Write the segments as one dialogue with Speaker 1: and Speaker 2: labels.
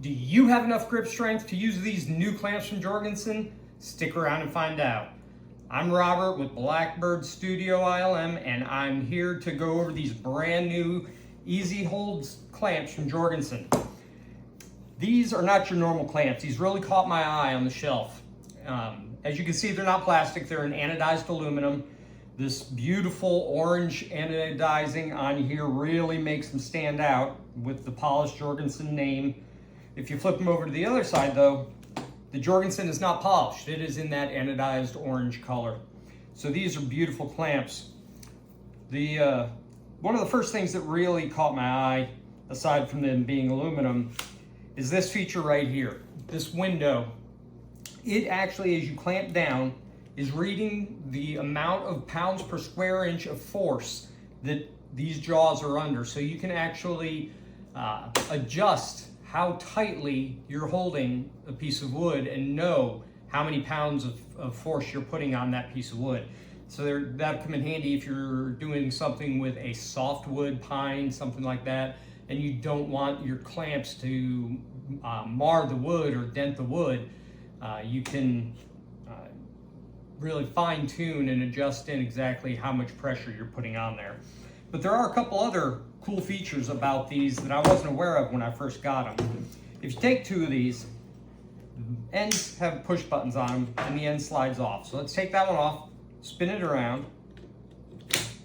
Speaker 1: Do you have enough grip strength to use these new clamps from Jorgensen? Stick around and find out. I'm Robert with Blackbird Studio ILM, and I'm here to go over these brand new Easy Holds clamps from Jorgensen. These are not your normal clamps. These really caught my eye on the shelf. As you can see, they're not plastic, they're in anodized aluminum. This beautiful orange anodizing on here really makes them stand out with the polished Jorgensen name. If you flip them over to the other side though, the Jorgensen is not polished. It is in that anodized orange color. So these are beautiful clamps. One of the first things that really caught my eye, aside from them being aluminum, is this feature right here. This window. It actually, as you clamp down, is reading the amount of pounds per square inch of force that these jaws are under. So you can actually adjust how tightly you're holding a piece of wood and know how many pounds of force you're putting on that piece of wood. So that'll come in handy if you're doing something with a softwood, pine, something like that, and you don't want your clamps to mar the wood or dent the wood. You can really fine tune and adjust in exactly how much pressure you're putting on there. But there are a couple other cool features about these that I wasn't aware of when I first got them. If you take two of these, ends have push buttons on them and the end slides off. So let's take that one off, spin it around,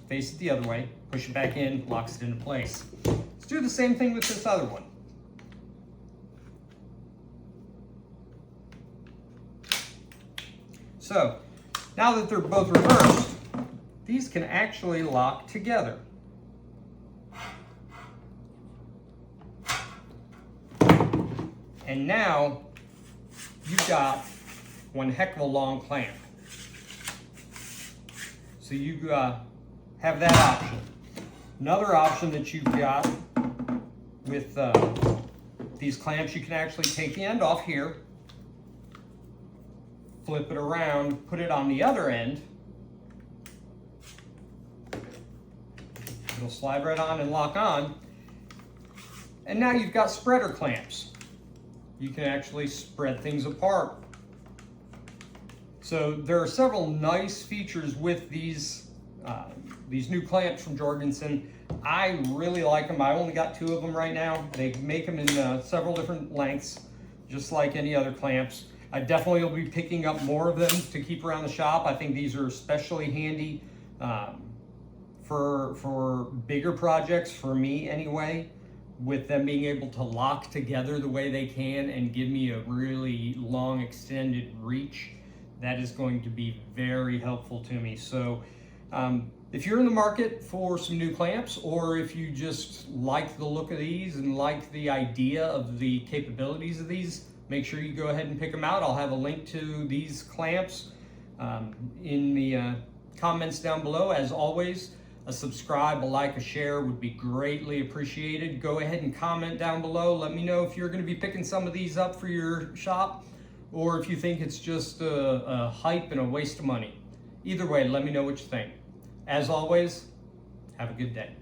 Speaker 1: face it the other way, push it back in, locks it into place. Let's do the same thing with this other one. So now that they're both reversed, these can actually lock together. And now you've got one heck of a long clamp. So you have that option. Another option that you've got with these clamps, you can actually take the end off here, flip it around, put it on the other end. It'll slide right on and lock on. And now you've got spreader clamps. You can actually spread things apart. So there are several nice features with these new clamps from Jorgensen. I really like them. I only got two of them right now. They make them in several different lengths, just like any other clamps. I definitely will be picking up more of them to keep around the shop. I think these are especially handy for bigger projects, for me anyway, with them being able to lock together the way they can and give me a really long extended reach. That is going to be very helpful to me. So if you're in the market for some new clamps, or if you just like the look of these and like the idea of the capabilities of these, make sure you go ahead and pick them out. I'll have a link to these clamps in the comments down below. As always, a subscribe, a like, a share would be greatly appreciated. Go ahead and comment down below. Let me know if you're going to be picking some of these up for your shop, or if you think it's just a hype and a waste of money. Either way, let me know what you think. As always, have a good day.